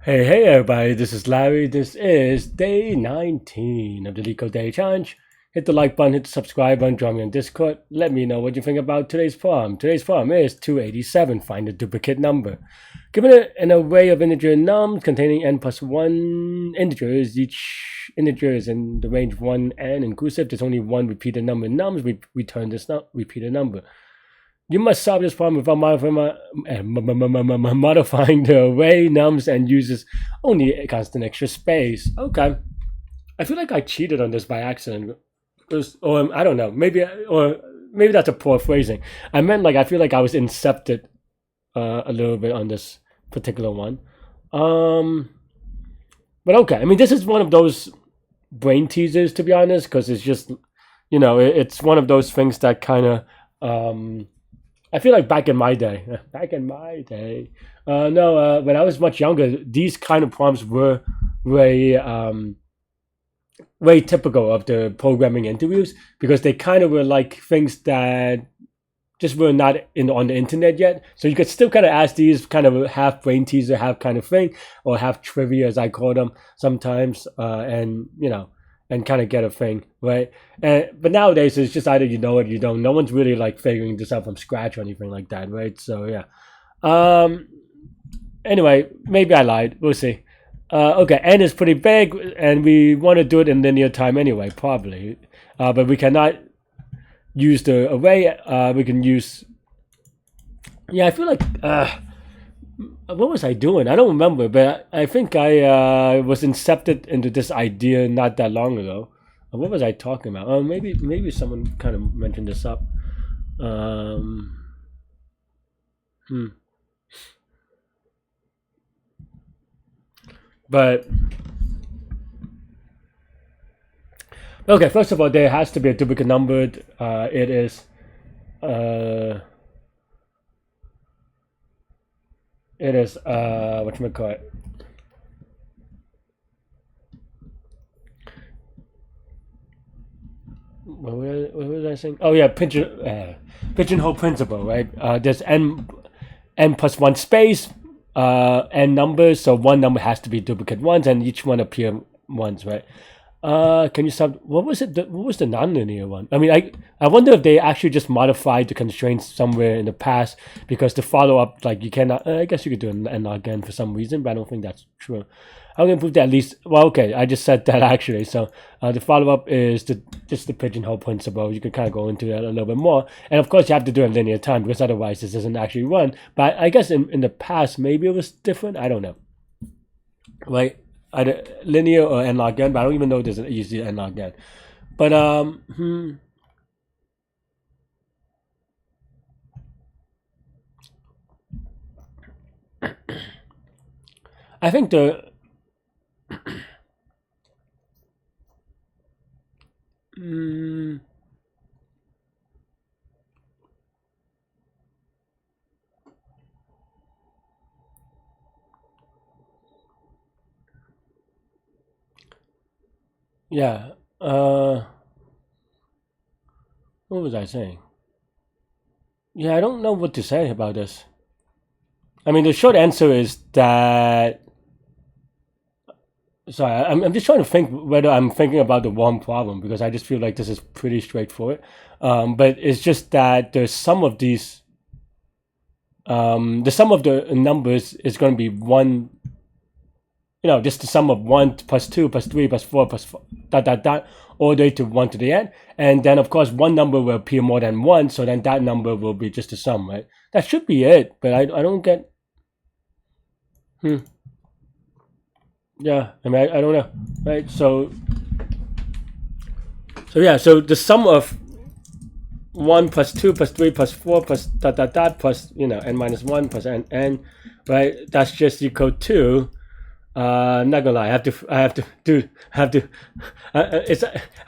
Hey everybody, this is Larry. This is day 19 of the Leetcode Day Challenge. Hit the like button, hit the subscribe button, join me on Discord. Let me know what you think about today's problem. Today's problem is 287, find a duplicate number. Given an array of integer nums containing n plus 1 integers, each integer is in the range of 1 n inclusive. There's only one repeated number in nums. We return this repeated number. You must solve this problem without modifying the array nums and uses only a constant extra space. Okay. I feel like I cheated on this by accident. Or I don't know. Maybe that's a poor phrasing. I meant like I feel like I was incepted a little bit on this particular one. But okay. I mean, this is one of those brain teasers, to be honest, because it's just, it's one of those things that kind of I feel like back in my day, when I was much younger, these kind of prompts were very, very typical of the programming interviews because they kind of were like things that just were not on the internet yet. So you could still kind of ask these kind of half brain teaser, half kind of thing, or half trivia, as I call them sometimes, and kind of get a thing, right? But nowadays it's just either you know it or you don't. No one's really like figuring this out from scratch or anything like that, right? So yeah. Anyway, maybe I lied. We'll see. Okay, n is pretty big, and we want to do it in linear time anyway, probably. But we cannot use the array. We can use. Yeah, I feel like. What was I doing? I don't remember, but I think I was incepted into this idea not that long ago. What was I talking about? Oh, maybe someone kind of mentioned this up. But okay, first of all, there has to be a duplicate numbered. It is. It is whatchamacallit. What was I saying? Oh yeah, pigeonhole principle, right? There's n plus one space, n numbers, so one number has to be duplicate once, and each one appear once, right? Can you stop? What was it? What was the nonlinear one? I mean, I wonder if they actually just modified the constraints somewhere in the past because the follow up, like you cannot. I guess you could do an again for some reason, but I don't think that's true. I'm gonna prove that at least. Well, okay, I just said that actually. So the follow up is just the pigeonhole principle. You can kind of go into that a little bit more, and of course you have to do it in linear time because otherwise this doesn't actually run. But I guess in the past maybe it was different. I don't know. Right. Either linear or n log n, but I don't even know there's an easy n log n. But I think the yeah. What was I saying? Yeah, I don't know what to say about this. I mean, the short answer is that. Sorry, I'm just trying to think whether I'm thinking about the wrong problem because I just feel like this is pretty straightforward. But it's just that the sum of these, the sum of the numbers is going to be one. Just the sum of 1 plus 2 plus 3 plus 4 plus dot all the way to 1 to the end. And then, of course, one number will appear more than one, so then that number will be just the sum, right? That should be it, but I don't get. Yeah, I mean, I don't know, right? So yeah, so the sum of 1 plus 2 plus 3 plus 4 plus dot plus, n minus 1 plus n, right? That's just equal to. I'm not gonna lie.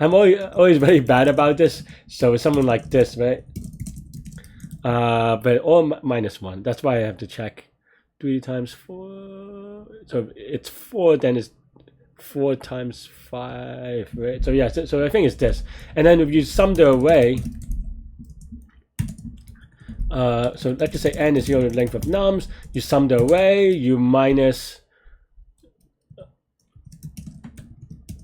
I'm always very bad about this. So it's something like this, right? But all minus one. That's why I have to check. 3 times 4. So it's 4. Then it's 4 times 5, right? So yeah. So I think it's this. And then if you sum the array. So let's just say n is the length of nums. You sum the array. You minus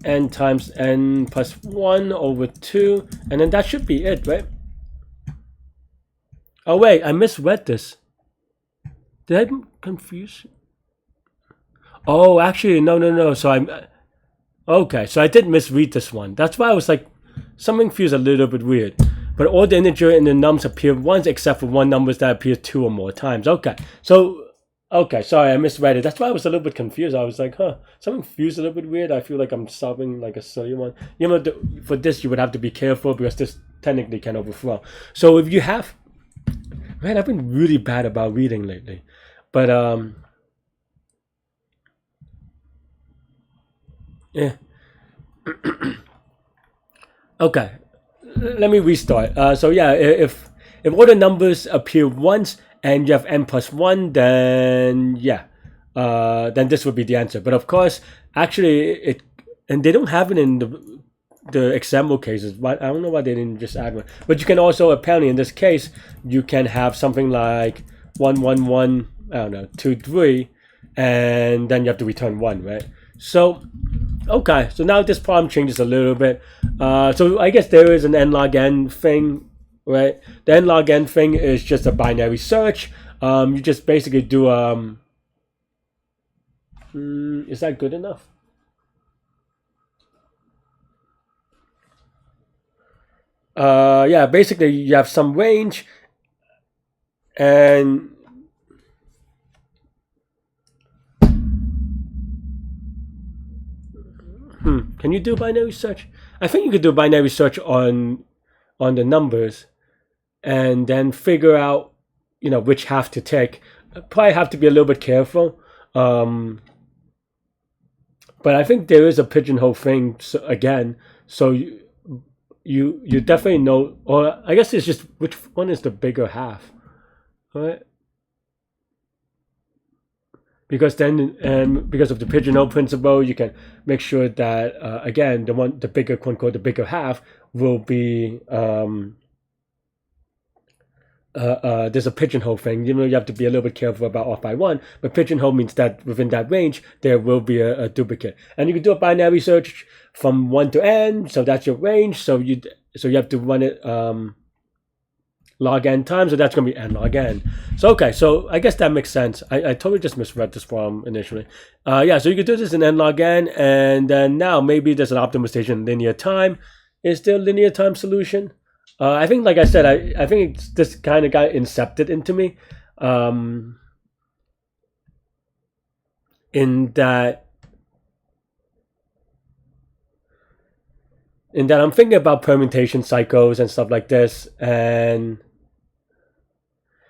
n times n plus 1 over 2, and then that should be it, right? Oh wait, I misread this. Did I confuse? Oh, actually, no. So I'm okay. So I did misread this one. That's why I was like, something feels a little bit weird. But all the integer in the nums appear once, except for one numbers that appear 2 or more times. Okay. So okay, sorry, I misread it. That's why I was a little bit confused. I was like, something feels a little bit weird. I feel like I'm solving like a silly one. You know, for this you would have to be careful because this technically can overflow. So if you have, man, I've been really bad about reading lately. But yeah. Okay, let me restart. So yeah, if all the numbers appear once and you have n plus 1, then yeah, then this would be the answer. But of course, actually, and they don't have it in the example cases. But I don't know why they didn't just add one. But you can also, apparently in this case, you can have something like 1 1 1, I don't know, 2 3, and then you have to return 1, right? So okay, so now this problem changes a little bit. So I guess there is an n log n thing, right? The n log n thing is just a binary search. You just basically do is that good enough? Yeah, basically you have some range, and can you do binary search? I think you could do binary search on the numbers, and then figure out, you know, which half to take. Probably have to be a little bit careful. But I think there is a pigeonhole thing again. So you definitely know, or I guess it's just which one is the bigger half, right? Because then, and because of the pigeonhole principle, you can make sure that again, the bigger, quote unquote, the bigger half will be there's a pigeonhole thing. You know, you have to be a little bit careful about off by 1, but pigeonhole means that within that range there will be a duplicate, and you can do a binary search from 1 to n. So that's your range. So you have to run it log n times, so that's going to be n log n. So okay, so I guess that makes sense. I totally just misread this problem initially. Yeah, so you could do this in n log n, and then now maybe there's an optimization linear time. Is there a linear time solution? I think, like I said, I think this kind of got incepted into me, in that I'm thinking about permutation cycles and stuff like this, and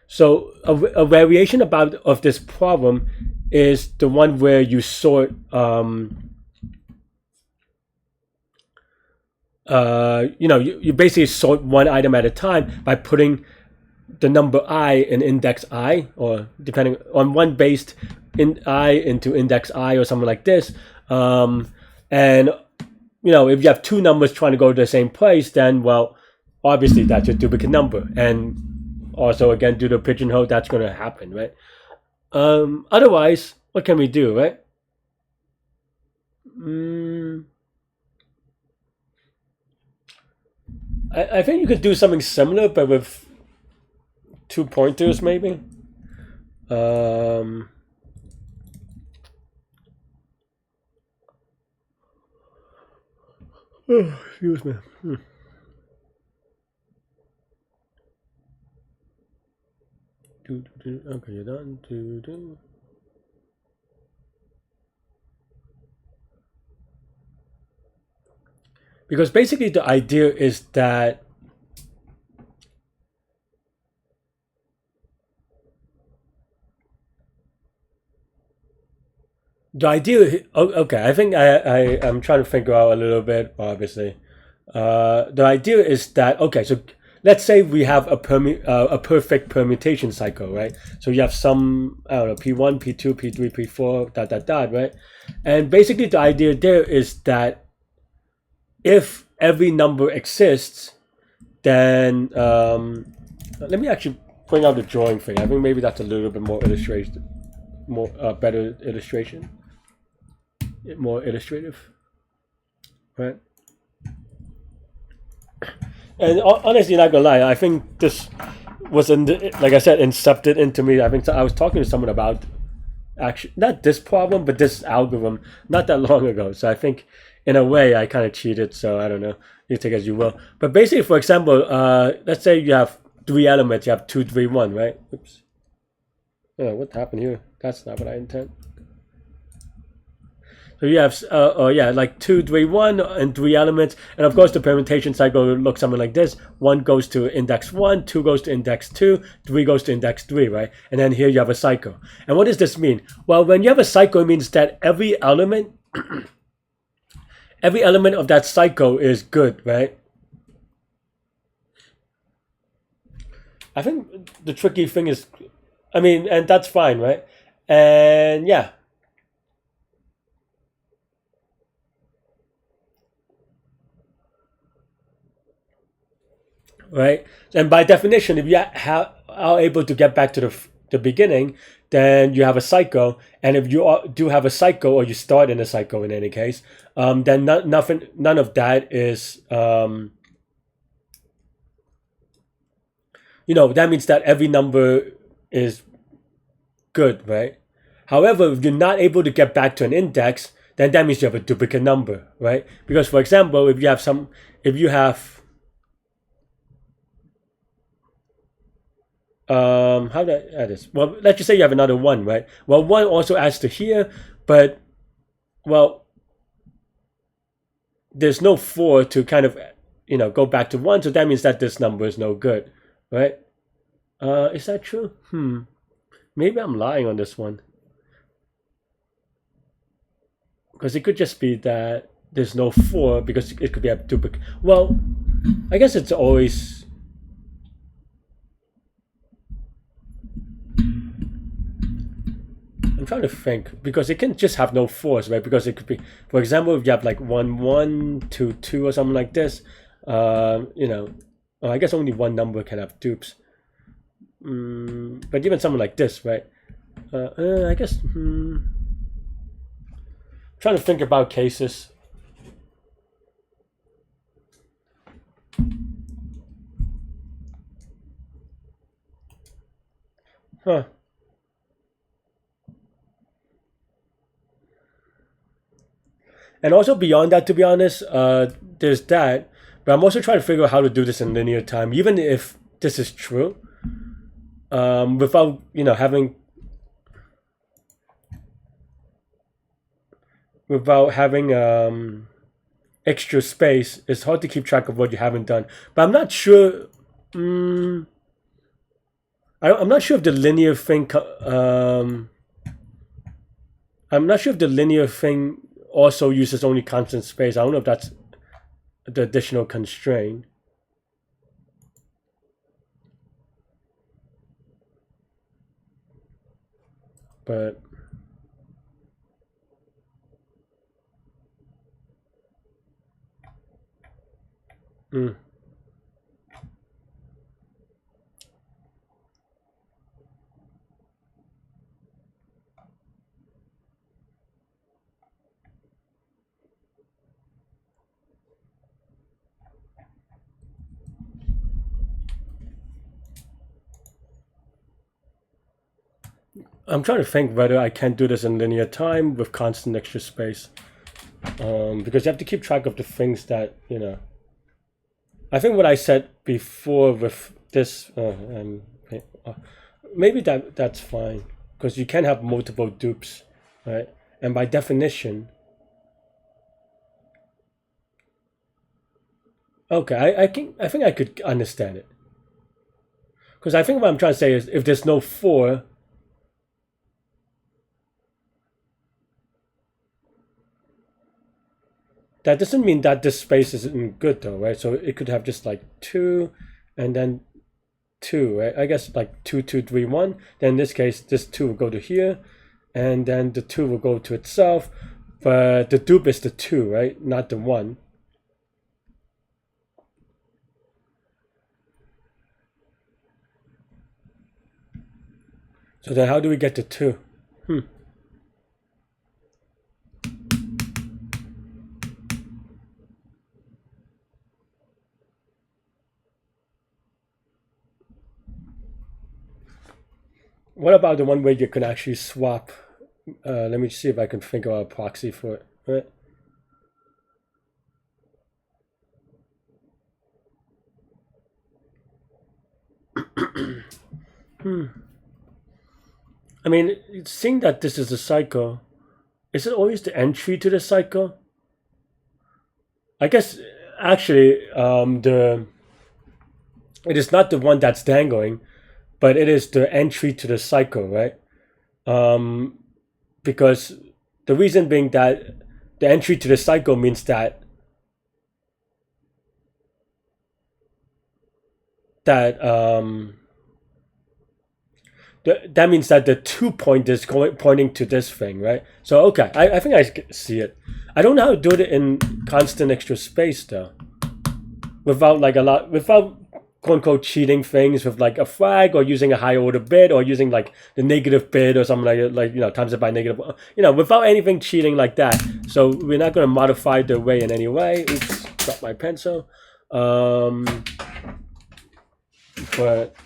so a variation of this problem is the one where you sort you know, you basically sort one item at a time by putting the number I in index I, or depending on one based in I into index I or something like this. And you know, if you have two numbers trying to go to the same place, then well, obviously that's a duplicate number, and also again due to pigeonhole, that's going to happen, right? Otherwise, what can we do, right? I think you could do something similar, but with 2 pointers, maybe. Excuse me. Okay, you're done. Because basically the idea is that okay, I think I'm trying to figure out a little bit, obviously. The idea is that, okay, so let's say we have a perfect permutation cycle, right? So you have some, I don't know, P1, P2, P3, P4, right? And basically the idea there is that if every number exists, then let me actually bring out the drawing thing. I think maybe that's a little bit more illustration, better illustration, more illustrative. right? And honestly, not gonna lie, I think this was like I said, incepted into me. I think I was talking to someone about actually not this problem, but this algorithm not that long ago. So I think in a way I kind of cheated. So I don't know. You take it as you will. But basically, for example, let's say you have 3 elements. You have 2, 3, 1, right? Oops. Oh, what happened here? That's not what I intend. So you have, yeah, like 2, 3, 1, and 3 elements. And of course, the permutation cycle looks something like this. 1 goes to index 1, 2 goes to index 2, 3 goes to index 3, right? And then here you have a cycle. And what does this mean? Well, when you have a cycle, it means that every element of that cycle is good, right? I think the tricky thing is, I mean, and that's fine, right? And yeah. Right? And by definition, if you are able to get back to the beginning, then you have a cycle. And if you do have a cycle, or you start in a cycle in any case, then none of that is, that means that every number is good, right? However, if you're not able to get back to an index, then that means you have a duplicate number, right? Because, for example, if you have how do I add this? Well, let's just say you have another 1, right? Well, 1 also adds to here, but, well, there's no 4 to kind of, go back to 1, so that means that this number is no good, right? Is that true? Maybe I'm lying on this one. Because it could just be that there's no 4, because it could be a duplicate. Well, I guess it's always... I'm trying to think, because it can just have no 4s, right? Because it could be, for example, if you have like 1, 1, 2, 2, or something like this, I guess only one number can have dupes. But even something like this, right? I guess, trying to think about cases. Huh. And also beyond that, to be honest, there's that. But I'm also trying to figure out how to do this in linear time, even if this is true, without having extra space. It's hard to keep track of what you haven't done. But I'm not sure. I'm not sure if the linear thing. I'm not sure if the linear thing also uses only constant space. I don't know if that's the additional constraint. But I'm trying to think whether I can do this in linear time with constant extra space, because you have to keep track of the things that I think what I said before with this, maybe that's fine, because you can have multiple dupes, right? And by definition, okay, I think I could understand it, because I think what I'm trying to say is if there's no 4. That doesn't mean that this space isn't good though, right? So it could have just like 2 and then 2, right? I guess like 2, 2, 3, 1. Then in this case, this 2 will go to here, and then the 2 will go to itself. But the dupe is the 2, right? Not the 1. So then how do we get to 2? What about the one where you can actually swap? Let me see if I can think of a proxy for it. Right? I mean, seeing that this is a cycle, is it always the entry to the cycle? I guess actually, it is not the one that's dangling, but it is the entry to the cycle, right? Because the reason being that the entry to the cycle means that that that means that the 2 point is pointing to this thing, right? So okay, I think I see it. I don't know how to do it in constant extra space though, without without quote unquote cheating things with like a flag or using a high order bit or using like the negative bit or something like times it by negative, without anything cheating like that. So we're not going to modify the way in any way. Oops, dropped my pencil. But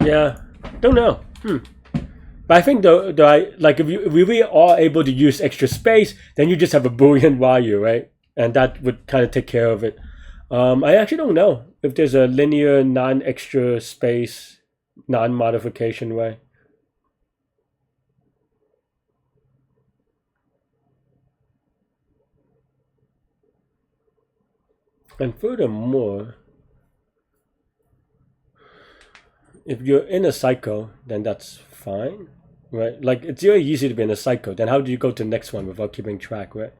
yeah, don't know. But I think though if we really are able to use extra space, then you just have a Boolean value, right? And that would kind of take care of it. I actually don't know if there's a linear non-extra space, non-modification way. And furthermore, if you're in a cycle, then that's fine, right? Like it's really easy to be in a cycle. Then how do you go to the next one without keeping track, right?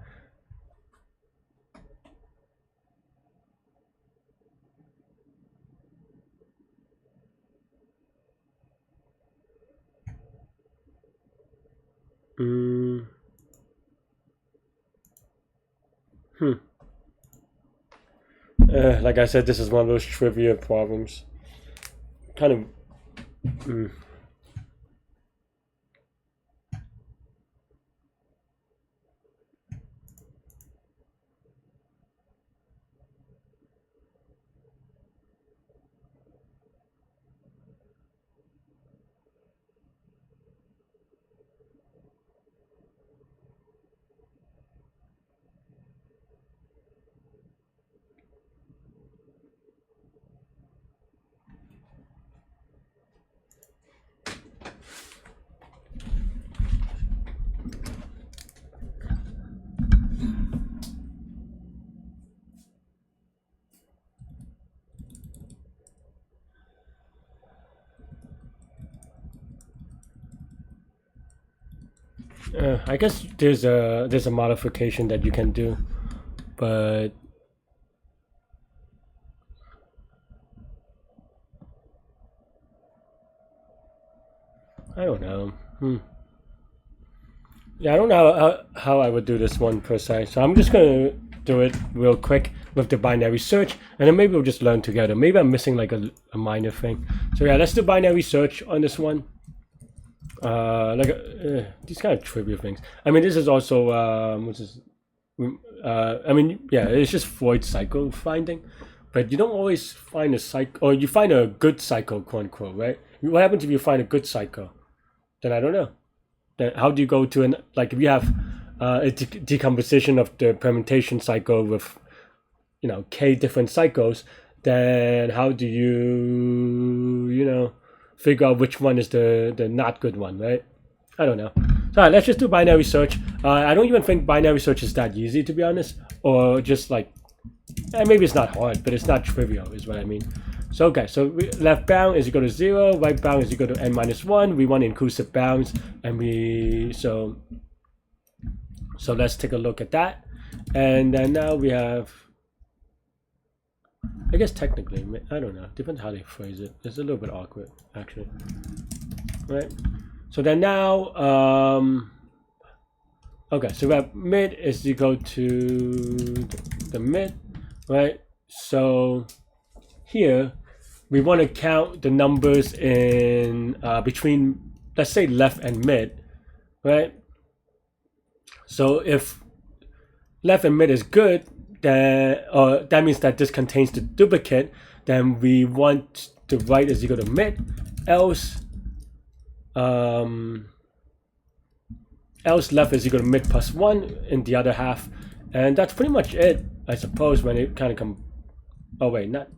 Like I said, this is one of those trivia problems. Kind of. I guess there's a modification that you can do, but I don't know. Yeah, I don't know how I would do this one per se. So I'm just gonna do it real quick with the binary search, and then maybe we'll just learn together. Maybe I'm missing like a minor thing. So yeah, let's do binary search on this one. These kind of trivia things. I mean, this is also I mean, yeah, it's just Freud's cycle finding, but you don't always find a cycle, or you find a good cycle, quote unquote, right? What happens if you find a good cycle? Then I don't know. Then how do you go to if you have a decomposition of the permutation cycle with k different cycles, then how do you figure out which one is the not good one, right? I don't know. So let's just do binary search. I don't even think binary search is that easy, to be honest, or just maybe it's not hard, but it's not trivial is what I mean. So okay, so left bound is equal to 0, right bound is equal to n-1. We want inclusive bounds, and so let's take a look at that. And then now we have, I guess technically, I don't know, depends how they phrase it. It's a little bit awkward, actually. Right? So then now, okay, so we have mid is equal to the mid, right? So here, we want to count the numbers in between, let's say, left and mid, right? So if left and mid is good, then that means that this contains the duplicate. Then we want to right is equal to mid, else else left is equal to mid plus 1 in the other half. And that's pretty much it, I suppose, when it kind of comes... Oh wait, not...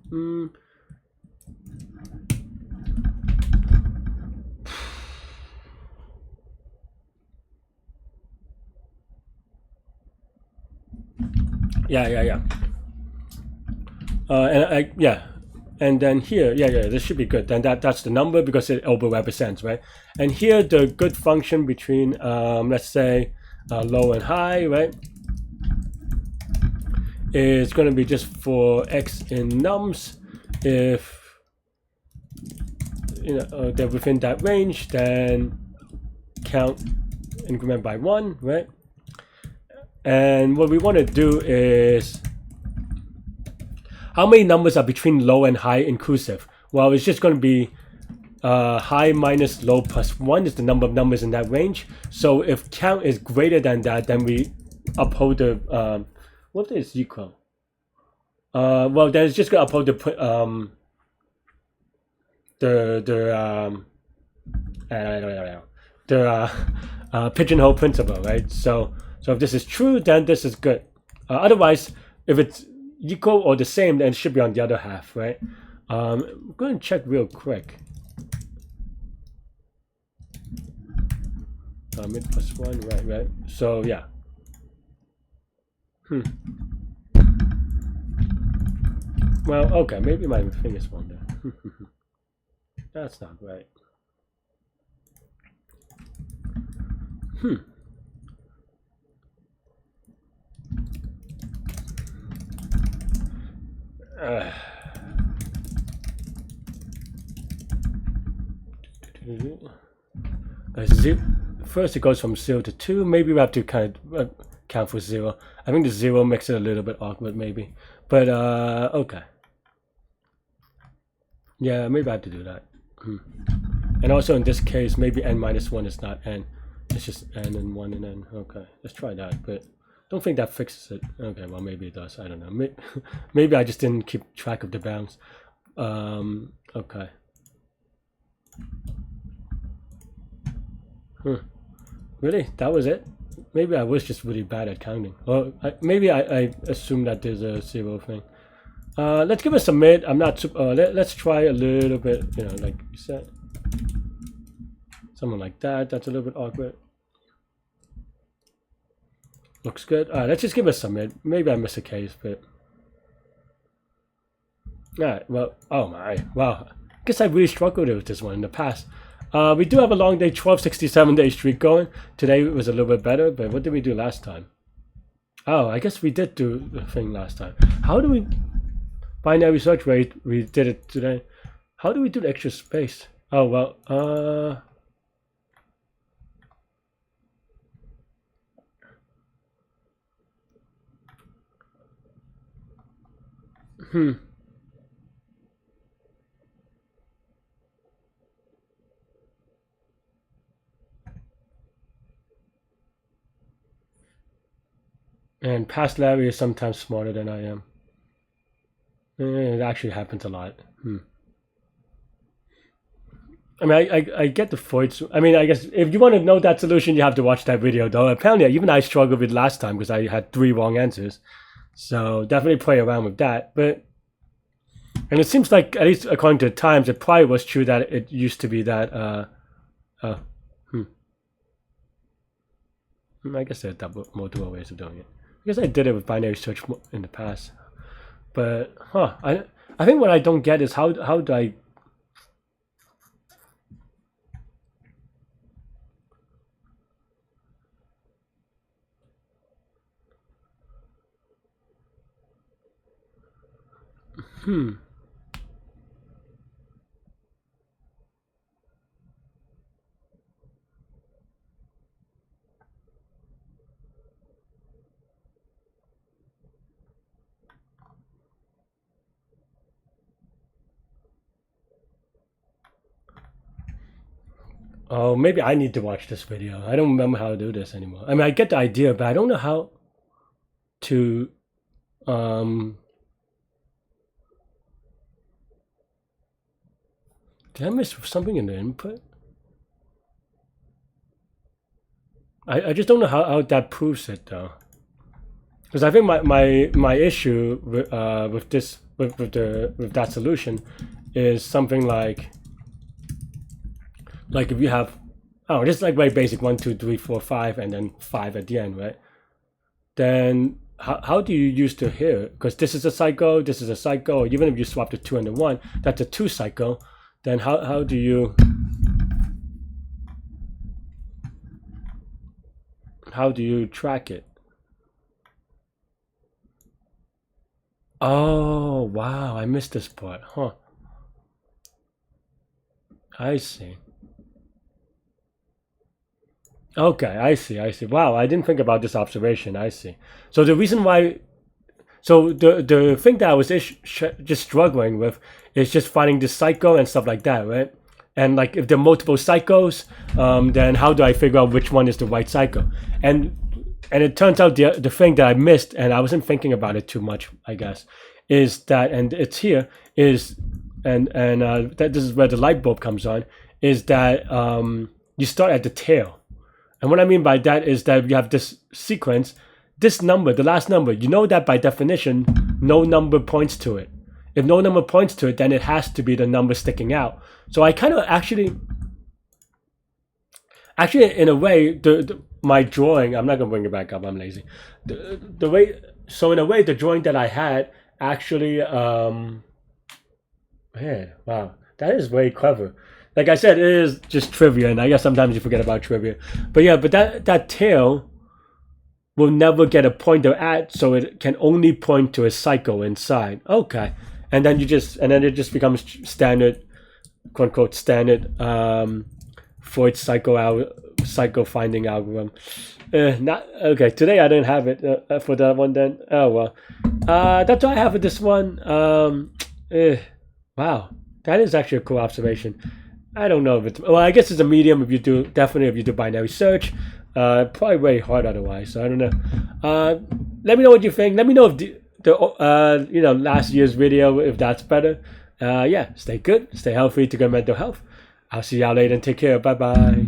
Yeah. And then here, this should be good. Then that's the number because it over represents, right? And here the good function between, let's say, low and high, right, is going to be just for x in nums. If they're within that range, then count increment by 1, right? And what we want to do is, how many numbers are between low and high inclusive? Well, it's just going to be high minus low plus 1 is the number of numbers in that range. So if count is greater than that, then we uphold the what is equal? Well, then it's just going to uphold the pigeonhole principle, right? So if this is true, then this is good. Otherwise, if it's equal or the same, then it should be on the other half, right? I'm going to check real quick. Mid plus 1, right. So yeah. Well, okay, maybe my thing is wrong there. That's not right. First it goes from 0 to 2. Maybe we have to kind of count for 0. I think the 0 makes it a little bit awkward, maybe. But okay. Yeah, maybe I have to do that. And also in this case, maybe n minus 1 is not n. It's just n and 1 and n. Okay, let's try that. But don't think that fixes it. Okay, well, maybe it does. I don't know. Maybe I just didn't keep track of the bounds. Okay. Really? That was it? Maybe I was just really bad at counting. Well, maybe I assumed that there's a 0 thing. Let's give it a submit. I'm not super... let's try a little bit, like you said. Something like that. That's a little bit awkward. Looks good. Let's just give it a submit. Maybe I missed a case, but... Alright, well... Oh my. Wow. I guess I really struggled with this one in the past. We do have a long day, 1267-day streak going. Today it was a little bit better, but what did we do last time? Oh, I guess we did do the thing last time. How do we... Binary search rate, we did it today. How do we do the extra space? Oh, well, And past Larry is sometimes smarter than I am. It actually happens a lot. I mean, I get the voids. I mean, I guess if you want to know that solution, you have to watch that video, though. Apparently, even I struggled with last time because I had 3 wrong answers. So definitely play around with that. And it seems like, at least according to the times, it probably was true that it used to be that. I guess there are multiple ways of doing it. I guess I did it with binary search in the past. But I think what I don't get is how do I Oh, maybe I need to watch this video. I don't remember how to do this anymore. I mean, I get the idea, but I don't know how to Did I miss something in the input? I just don't know how that proves it though. Because I think my issue with that solution is something like if you have just like very basic 1, 2, 3, 4, 5 and then 5 at the end, right? Then how do you use the here? Because this is a cycle, this is a cycle. Even if you swap the 2 and the 1, that's a 2 cycle. Then how do you track it? Oh wow, I missed this part, huh? I see. Okay, I see. Wow, I didn't think about this observation. I see. So the reason why, so the thing that I was just struggling with is just finding the cycle and stuff like that, right? And like if there are multiple cycles, then how do I figure out which one is the right cycle? And it turns out the thing that I missed, and I wasn't thinking about it too much, I guess, is that, and it's here, is, and that this is where the light bulb comes on, is that you start at the tail. And what I mean by that is that you have this sequence, this number, the last number, you know that by definition, no number points to it. If no number points to it, then it has to be the number sticking out. So I kind of actually in a way, my drawing, I'm not gonna bring it back up, I'm lazy. The way, so in a way, the drawing that I had actually, man, wow, that is very clever. Like I said, it is just trivia, and I guess sometimes you forget about trivia. But yeah, but that tail will never get a pointer at, so it can only point to a cycle inside. Okay, and then it just becomes standard, quote unquote, standard for its cycle finding algorithm. Not okay. Today I didn't have it for that one. Then oh well, that's all I have for this one. Wow, that is actually a cool observation. I don't know if it's, well, I guess it's a medium if you do binary search. Probably very hard otherwise, so I don't know. Let me know what you think. Let me know if the last year's video, if that's better. Yeah, stay good, stay healthy, to good mental health. I'll see y'all later and take care. Bye bye.